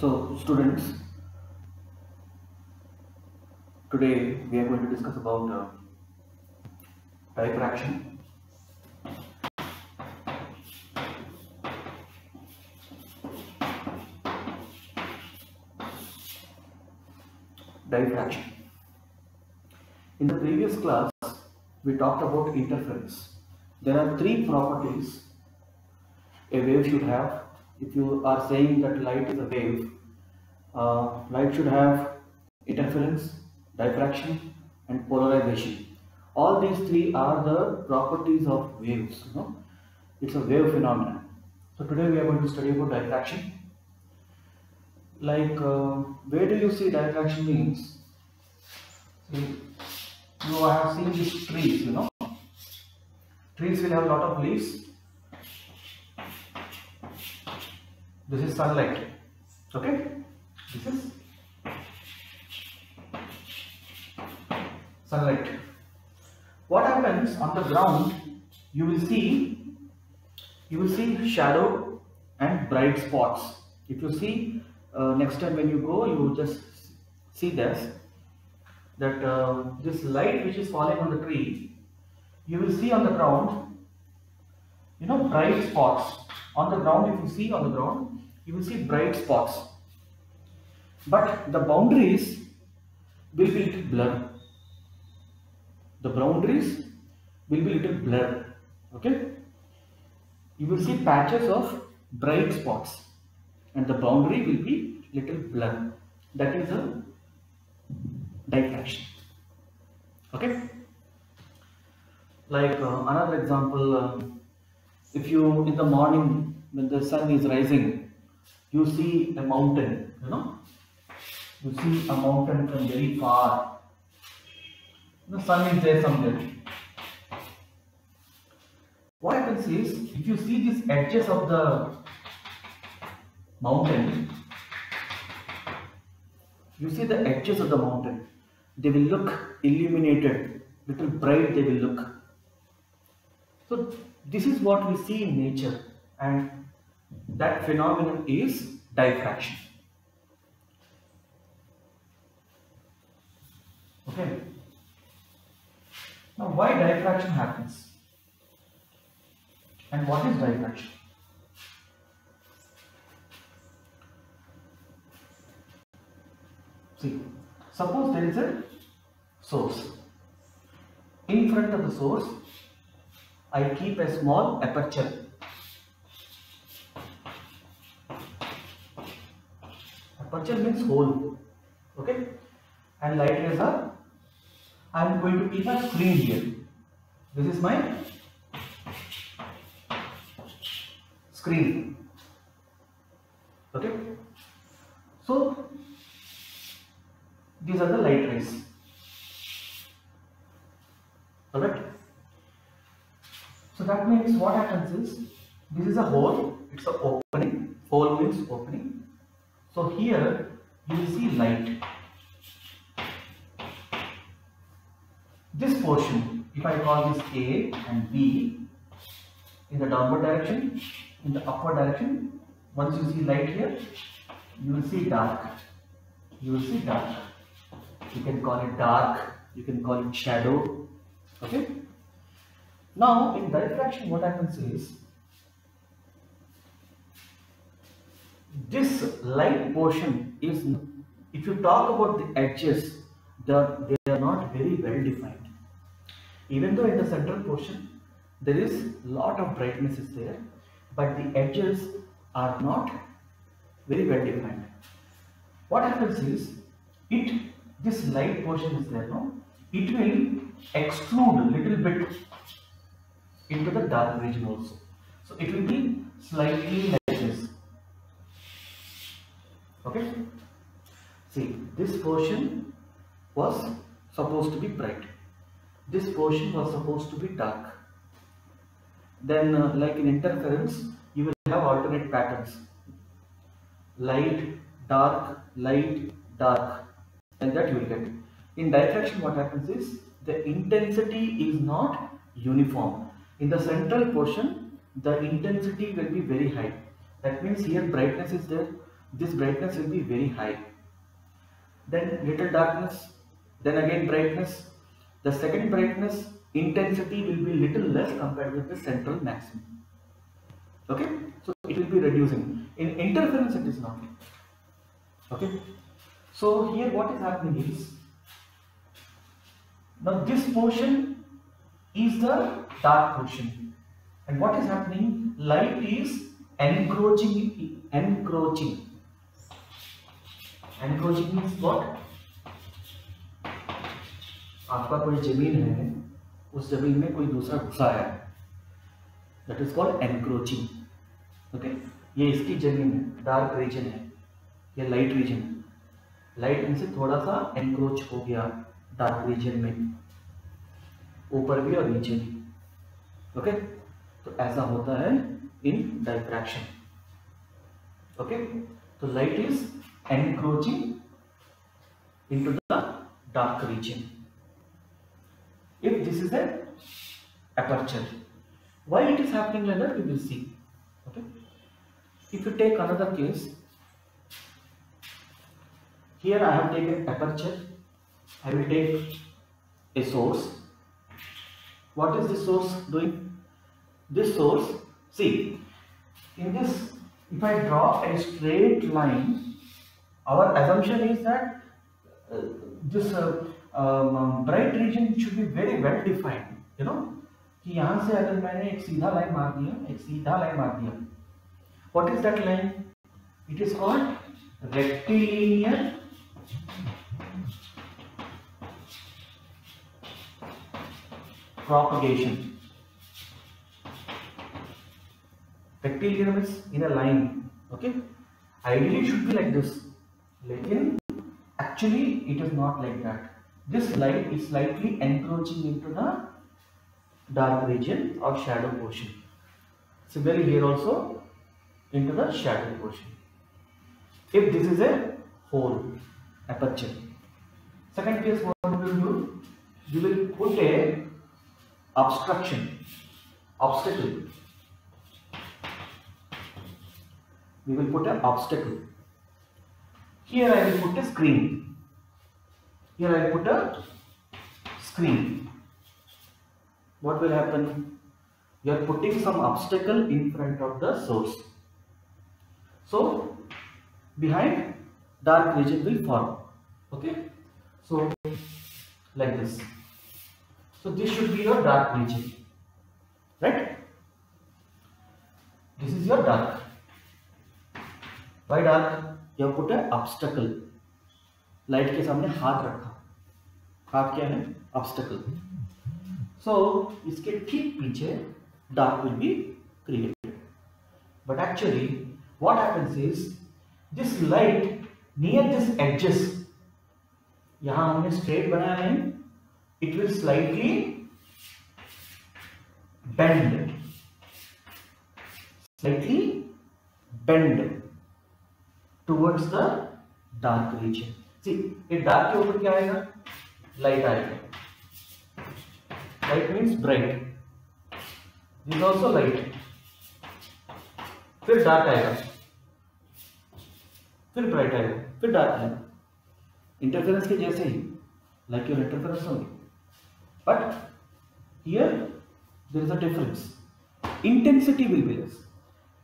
So, students, today we are going to discuss about diffraction. Diffraction. In the previous class, we talked about interference. There are three properties a wave should have. If you are saying that light is a wave, light should have interference, diffraction, and polarization. All these three are the properties of waves. It's a wave phenomenon. So today we are going to study about diffraction. Where do you see diffraction means? See, you have seen these trees. Trees will have a lot of leaves. This is sunlight. Okay, this is sunlight. What happens on the ground? You will see shadow and bright spots. If you see next time when you go, you will just see this light which is falling on the tree. You will see on the ground, bright spots on the ground. If you see on the ground, you will see bright spots, but the boundaries will be little blur. The boundaries will be little blur. Okay, you will see patches of bright spots and the boundary will be little blur. That is a diffraction. Okay, another example, if you in the morning when the sun is rising, you see a mountain. You see a mountain from very far. The sun is there somewhere. What happens is, if you see these edges of the mountain, you see the edges of the mountain, they will look illuminated, little bright they will look. So this is what we see in nature, and that phenomenon is diffraction. Okay. Now, why diffraction happens? And what is diffraction? See, suppose there is a source. In front of the source, I keep a small aperture. Aperture means hole. Okay? And light rays are, I am going to keep a screen here. This is my screen. Okay? So, these are the light rays. Alright? So that means what happens is, this is a hole, it's an opening. Hole means opening. So here you will see light. This portion, if I call this A and B, in the downward direction, in the upward direction, once you see light here, you will see dark. You will see dark. You can call it dark, you can call it shadow. Okay? Now, in diffraction, what happens is, this light portion is, if you talk about the edges, they are not very well defined. Even though in the central portion, there is lot of brightness is there, but the edges are not very well defined. What happens is, this light portion is there, no? It will extrude a little bit into the dark region also. So it will be slightly like this. Okay? See, this portion was supposed to be bright. This portion was supposed to be dark. Then like in interference, you will have alternate patterns. Light, dark, and that you will get. In diffraction, what happens is, the intensity is not uniform. In the central portion, the intensity will be very high. That means here brightness is there, this brightness will be very high. Then little darkness, then again brightness. The second brightness intensity will be little less compared with the central maximum. Okay, so it will be reducing. In interference it is not. Okay, so here what is happening is, now this portion is the dark portion, and what is happening, light is encroaching. Encroaching means what? आपका कोई जमीन है, उस जमीन में कोई दूसरा घुसा है, that is called encroaching. Okay, ये इसकी जमीन है, डार्क रीजन है, ये लाइट रीजन है. लाइट इनसे थोड़ा सा एनक्रोच हो गया डार्क रीजन में, ऊपर भी और नीचे भी. ओके, तो ऐसा होता है इन डायफ्रैक्शन. ओके, तो light is encroaching into the dark region. If this is an aperture, why it is happening like that we will see. Okay, if you take another case, here I have taken aperture, I will take a source. What is this source doing? This source, see, in this, if I draw a straight line, our assumption is that this bright region should be very well defined. You know, कि यहाँ से अगर मैंने एक सीधा line मार दिया, what is that line? It is called rectilinear propagation. Rectilinear means in a line. Okay, ideally it should be like this. Lekin actually it is not like that. This light is slightly encroaching into the dark region or shadow portion. Similarly here also into the shadow portion. If this is a hole, aperture. Second case, what we will do? We will put a obstacle. We will put an obstacle. Here I will put a screen. Here I will put a screen. What will happen? You are putting some obstacle in front of the source. So behind, dark region will form. Okay. So like this. So this should be your dark region, right? This is your dark. Why dark? You have put an obstacle. Light के सामने हाथ रखा. हाथ क्या है? Obstacle. So इसके ठीक पीछे dark will be created. But actually what happens is, this light near this edges, यहाँ हमने straight बनाया है, it will slightly bend. Towards the dark region. See, ये dark के ऊपर क्या आएगा? Light आएगा. Light means bright. This is also light. फिर dark आएगा. फिर bright आएगा. फिर dark आएगा. Interference के जैसे ही, like your interference only. But here there is a difference. Intensity will be less.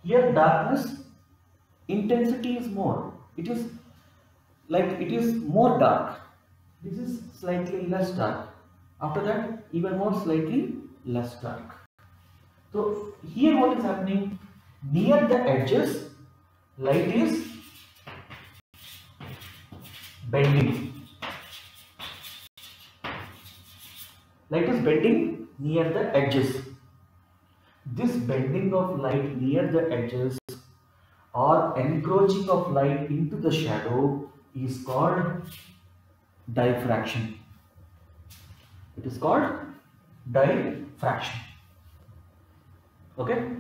Here darkness, intensity is more. It is like it is more dark. This is slightly less dark. After that, even more slightly less dark. So here what is happening? Near the edges, light is bending. Light is bending near the edges. This bending of light near the edges or encroaching of light into the shadow is called diffraction. It is called diffraction. Okay?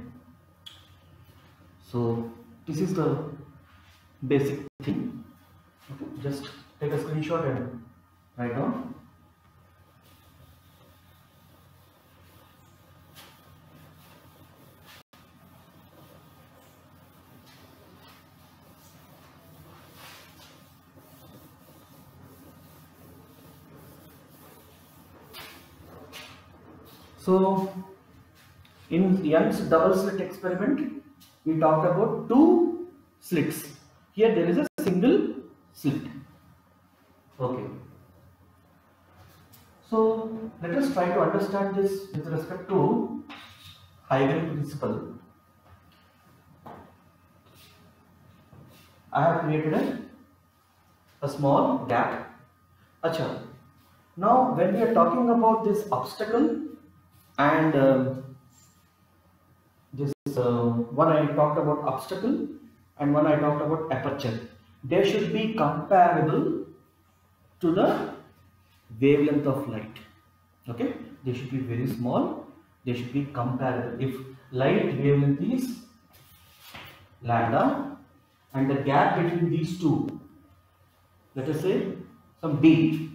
So this is the basic thing. Okay? Just take a screenshot and write down. So in Young's double slit experiment, we talked about two slits. Here there is a single slit. Okay. So let us try to understand this with respect to Huygens principle. I have created a small gap. Acha. Now when we are talking about this obstacle and this one I talked about obstacle and one I talked about aperture, they should be comparable to the wavelength of light. Okay, they should be very small, they should be comparable. If light wavelength is lambda and the gap between these two, let us say some d,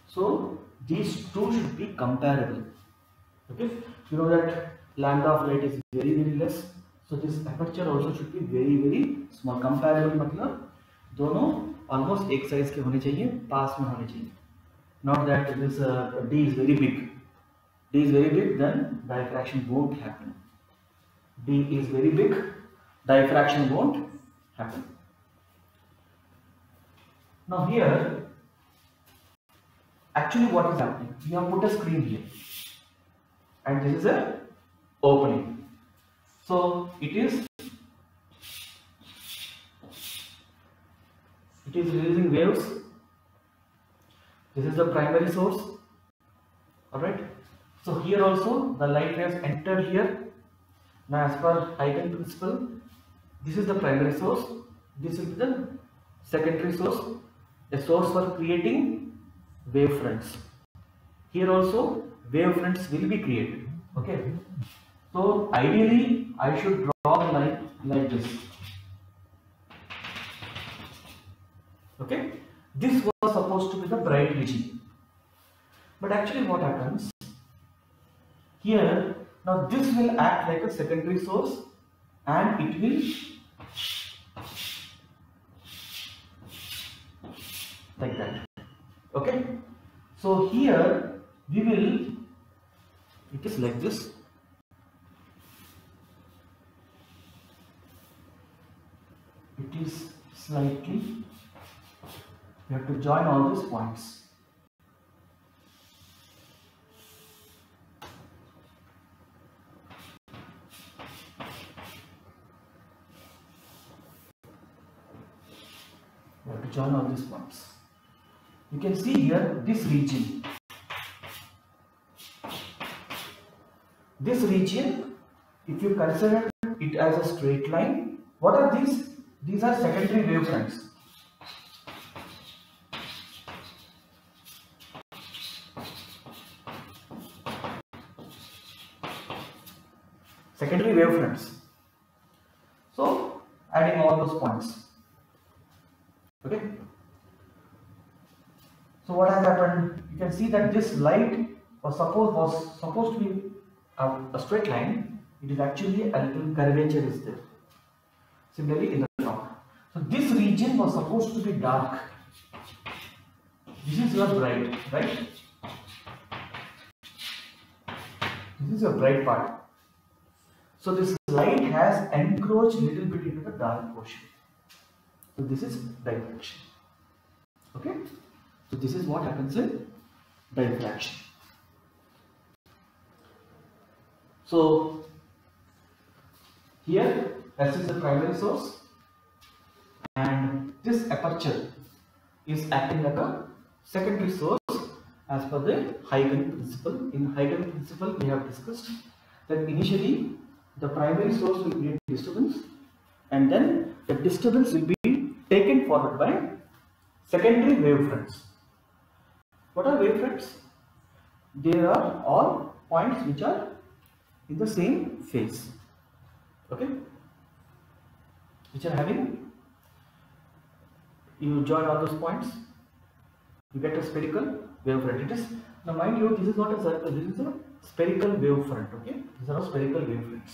so these two should be comparable. Okay, you know that lambda of light is very less, so this aperture also should be very small. Comparable मतलब दोनों almost एक size के होने चाहिए, पास में होने चाहिए. Not that this d is very big. D is very big, then diffraction won't happen. D is very big, diffraction won't happen. Now here, actually what is happening? We have put a screen here, and this is a opening. So it is releasing waves. This is the primary source. Alright. So here also the light waves enter here. Now as per Huygens principle, this is the primary source. This is the secondary source. A source for creating wave fronts. Here also wave fronts will be created. Okay. So ideally I should draw the line like this. Okay. This was supposed to be the bright region. But actually what happens? Here, now this will act like a secondary source and it will like that. Okay. So here we will, it is like this. It is slightly, you have to join all these points. You have to join all these points. You can see here this region. This region, if you consider it as a straight line, what are these? These are secondary wavefronts. Secondary wavefronts. So adding all those points. Okay. So what has happened? You can see that this light was supposed to be a straight line. It is actually a little curvature is there. Similarly in the top. So this region was supposed to be dark. This is your bright, right? This is your bright part. So this light has encroached a little bit into the dark portion. So this is diffraction. Okay. So this is what happens in diffraction. So here S is the primary source and this aperture is acting like a secondary source as per the Huygens principle. In Huygens principle we have discussed that initially the primary source will create disturbance and then the disturbance will be taken forward by secondary wavefronts. What are wavefronts? They are all points which are in the same phase. Okay? Which are having, you join all those points, you get a spherical wavefront. It is, now mind you, this is not a circle, this is a spherical wavefront. Okay? These are all spherical wavefronts.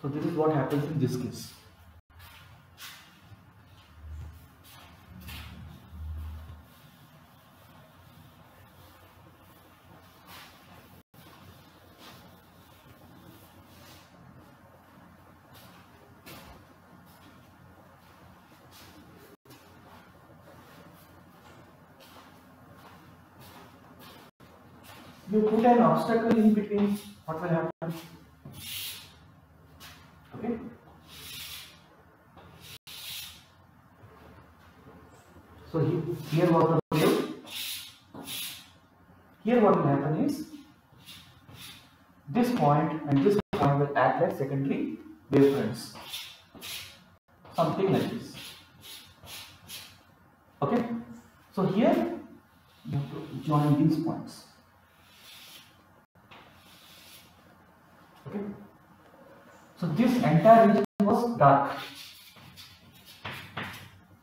So this is what happens in this case. You put an obstacle in between, what will happen? Okay. So here what the wave? Here what will happen is this point and this point will act as secondary wavefronts. Something like this. Okay. So here you have to join these points. Okay. So this entire region was dark.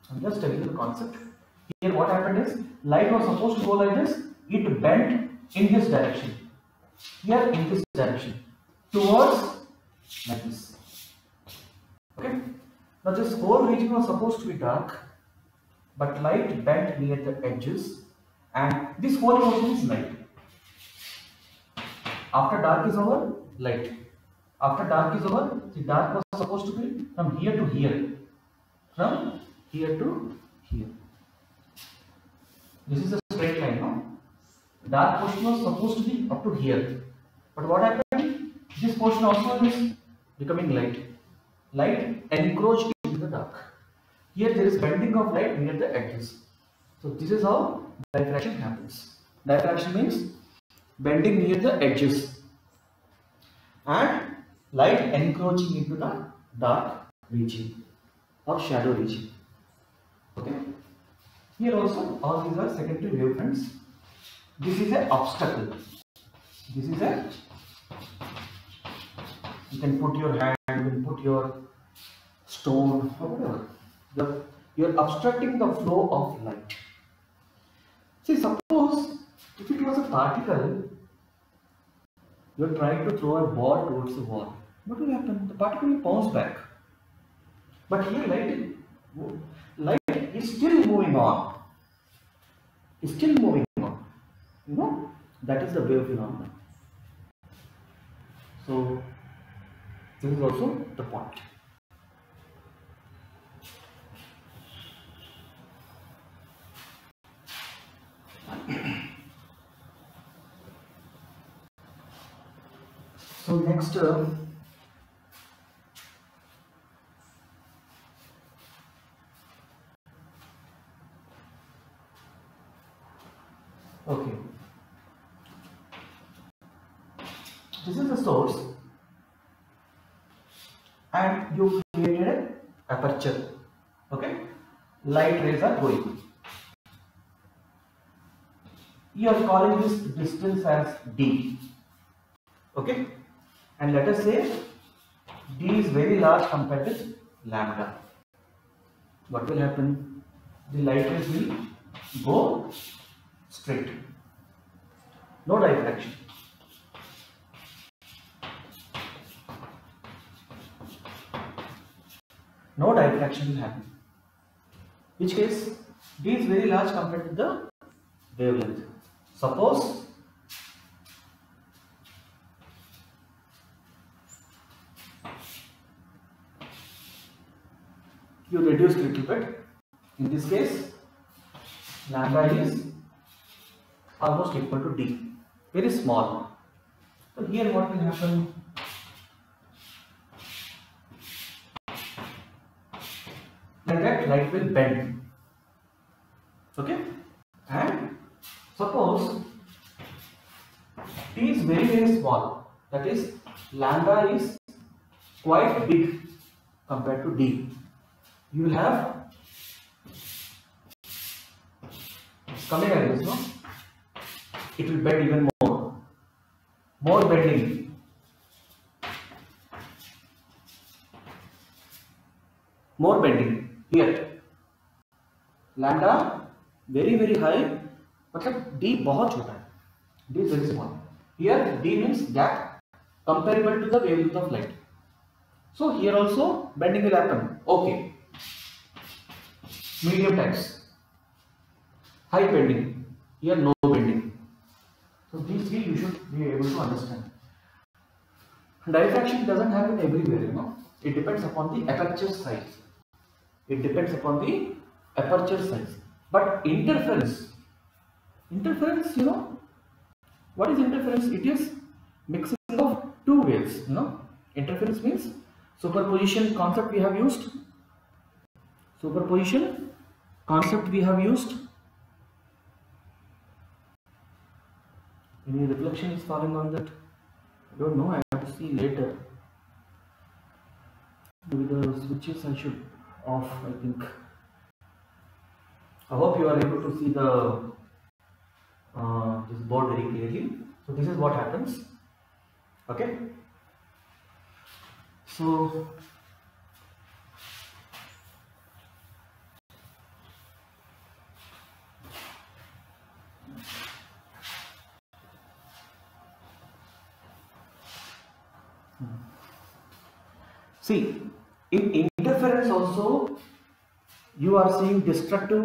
I'm just telling you the concept. Here what happened is light was supposed to go like this. It bent in this direction. Here in this direction. Towards like this. Okay. Now this whole region was supposed to be dark. But light bent near the edges. And this whole motion is light. After dark is over, light. After dark is over, the dark was supposed to be from here to here. From here to here. This is a straight line, no? Dark portion was supposed to be up to here. But what happened? This portion also is becoming light. Light encroached into the dark. Here there is bending of light near the edges. So this is how diffraction happens. Diffraction means bending near the edges and light encroaching into the dark region or shadow region. Okay. Here also all these are secondary wavefronts. This is an obstacle. This is a, you can put your hand, you can put your stone or whatever. You are obstructing the flow of light. See, suppose if it was a particle, you are trying to throw a ball towards the wall. What will happen? The particle will bounce back. But here light is still moving on. Is still moving on. You know, that is the wave phenomenon. So this is also the point. So next okay, this is the source and you created an aperture. Okay, light rays are going. You are calling this distance as d. Okay, and let us say d is very large compared with lambda. What will happen? The light rays will go straight. No diffraction. No diffraction will happen. Which case d is very large compared to the wavelength. Suppose you reduce a little bit. In this case, lambda is almost equal to d. Very small. So here what will happen? Like that light will bend. Okay? And suppose t is very very small. That is lambda is quite big compared to d. You will have coming like this, no? It will bend even more. More bending. More bending. Here. Lambda very very high, मतलब d बहुत छोटा है. D is very small. Here d means gap comparable to the wavelength of light. So here also bending will happen. Okay. Medium types. High bending. Here no bending. So these three you should be able to understand. Diffraction doesn't happen everywhere, you know. It depends upon the aperture size. It depends upon the aperture size. But interference, you know, What is interference? It is mixing of two waves. Interference means superposition concept we have used. Superposition concept we have used. Any reflection is falling on that? I don't know. I have to see later. Maybe the switches I should off. I think. I hope you are able to see the this board very clearly. So this is what happens. Okay. So see, in interference also you are seeing destructive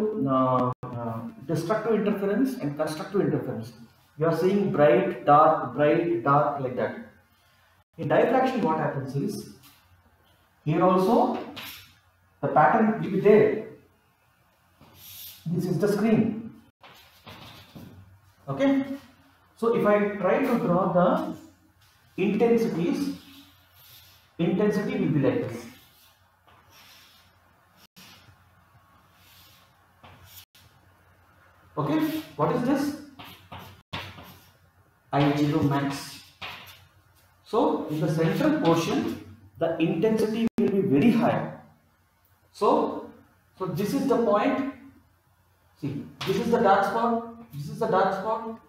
interference and constructive interference. You are seeing bright, dark like that. In diffraction, what happens is, here also the pattern will be there. This is the screen. Okay. So if I try to draw the intensities, intensity will be like this. Okay. What is this? I0 max. So in the central portion, the intensity will be very high. So this is the point. See, this is the dark spot. This is the dark spot.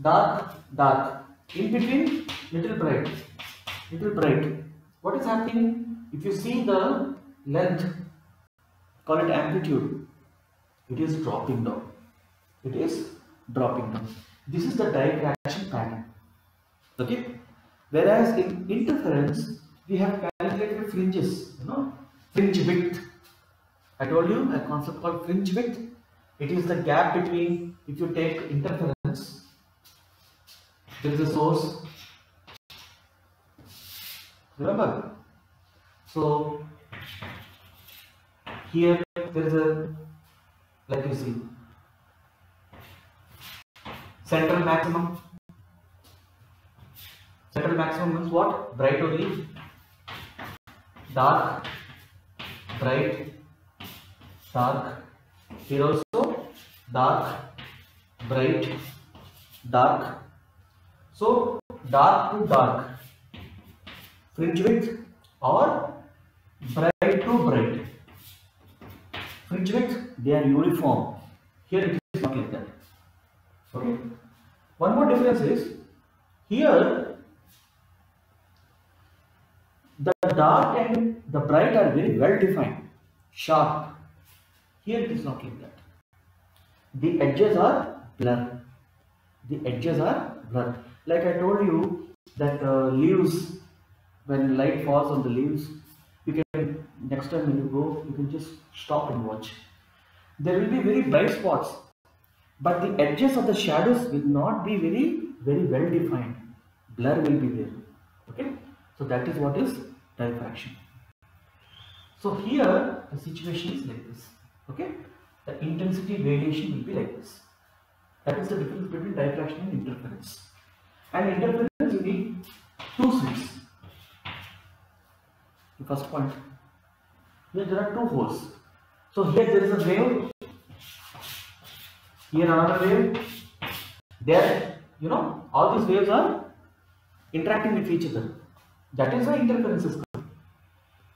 Dark. In between, little bright. What is happening? If you see the length, call it amplitude, it is dropping down. This is the diffraction pattern. Okay. Whereas in interference, we have calculated fringes. Fringe width. I told you a concept called fringe width. It is the gap between, if you take interference, there is a source. Remember? So here there is a, like you see, central maximum. Central maximum means what? Bright only. Dark, bright, dark. Here also dark, bright, dark. So dark to dark, fringe width, or bright to bright. Fringe width, they are uniform. Here it is not like that. Okay. One more difference is, here the dark and the bright are very well defined, sharp. Here it is not like that. The edges are blurred. Like I told you that leaves, when light falls on the leaves, you can, next time when you go, you can just stop and watch. There will be very bright spots, but the edges of the shadows will not be very well defined. Blur will be there. Okay. So that is what is diffraction. So here the situation is like this. Okay. The intensity variation will be like this. That is the difference between diffraction and interference. And interference, you need two slits. The first point. Here there are two holes. So here there is a wave. Here another wave. There, all these waves are interacting with each other. That is why interference is coming.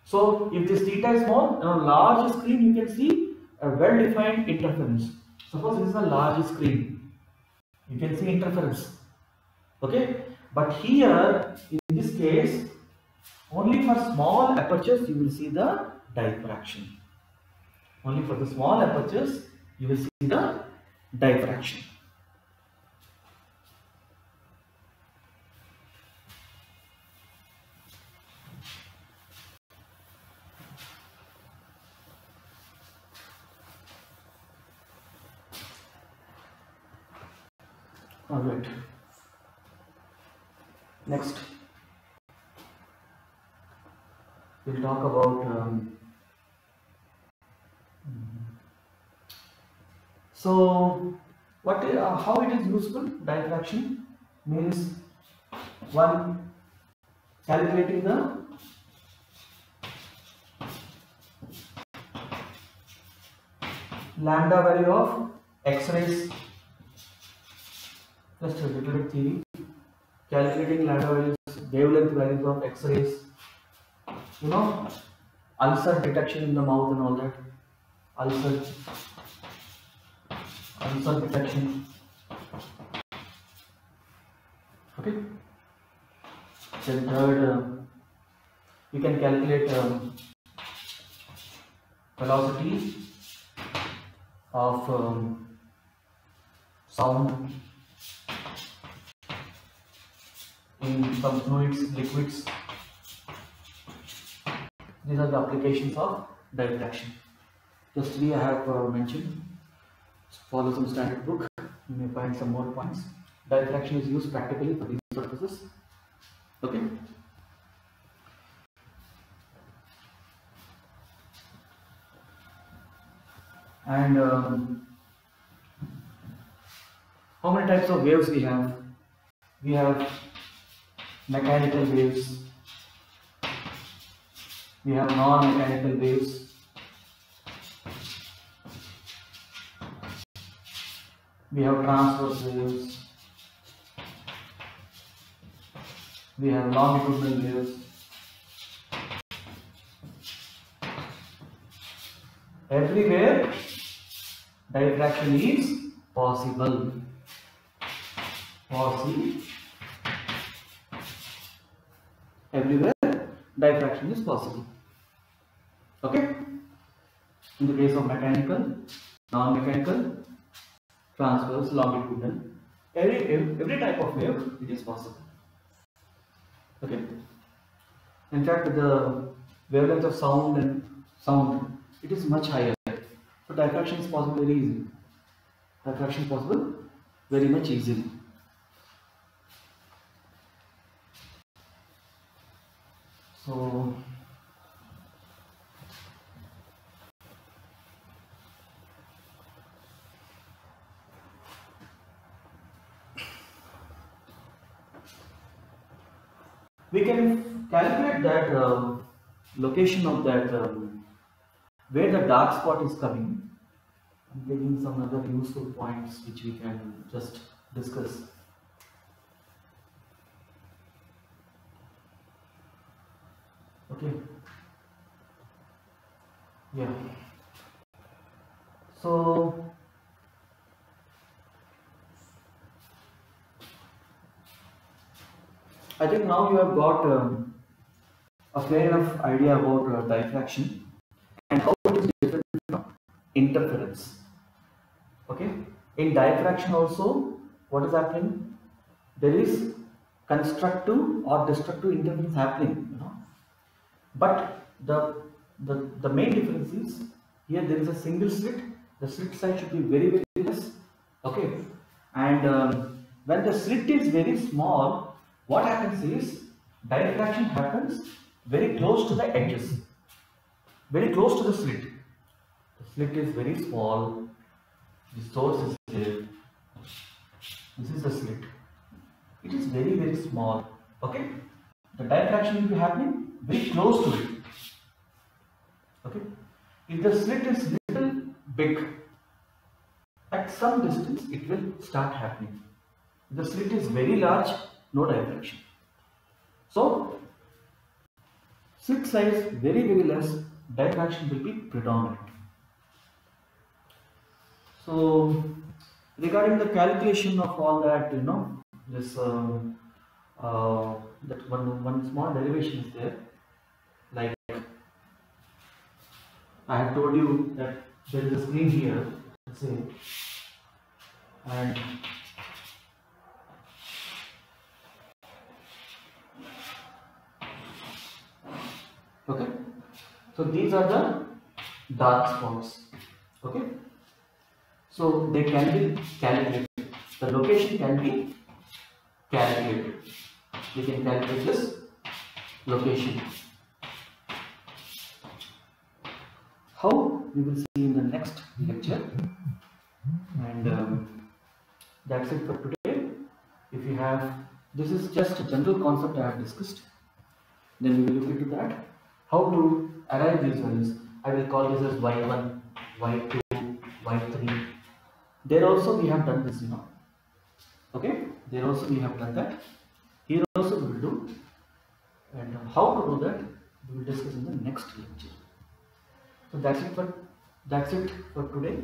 So if this theta is small, on a large screen you can see a well-defined interference. Suppose this is a large screen, you can see interference. Okay, but here in this case, only for small apertures you will see the diffraction. Only for the small apertures you will see the diffraction. All right. Next, we'll talk about so what how it is useful, diffraction. means one calculating the lambda value of X-rays. Just a little bit theory. Calculating lambda values, wavelength values of X-rays. You know, ulcer detection in the mouth and all that. Ulcer detection. Okay. Then third, you can calculate velocity of sound in some fluids, liquids. These are the applications of diffraction. Just three I have mentioned. Follow some standard book. You may find some more points. Diffraction is used practically for these purposes. Okay. And how many types of waves we have? We have mechanical waves. We have non-mechanical waves. We have transverse waves. We have longitudinal waves. Everywhere diffraction is possible. Everywhere diffraction is possible. Okay. In the case of mechanical, non-mechanical, transverse, longitudinal, every type of wave it is possible. Okay. In fact, the wavelength of sound it is much higher. So diffraction is possible very easily. Diffraction is possible very much easily. So we can calculate that location of that where the dark spot is coming. I'm taking some other useful points which we can just discuss. Okay. Yeah. So I think now you have got a fair enough idea about diffraction and how it is different from interference. Okay. In diffraction also, what is happening? There is constructive or destructive interference happening. But the main difference is here there is a single slit. The slit size should be very less. Okay. And when the slit is very small, what happens is diffraction happens very close to the edges, very close to the slit. The slit is very small. The source is here. This is the slit. It is very small. Okay. The diffraction will be happening very close to it. Okay. If the slit is little big, at some distance it will start happening. If the slit is very large, no diffraction. So slit size very less, diffraction will be predominant. So regarding the calculation of all that, this that one small derivation is there. Like I have told you that there is a screen here, let's say, and okay, so these are the dark spots. Okay, so they can be calculated. The location can be calculated. We can calculate this location. How? We will see in the next lecture. And that's it for today. If you have, this is just a general concept I have discussed. Then we will look into that. How to arrive these values. I will call this as y1, y2, y3. There also we have done this, Okay, there also we have done that. Here also we will do. And how to do that, we will discuss in the next lecture. So that's it for today.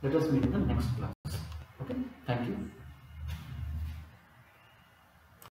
Let us meet in the next class. Okay, thank you.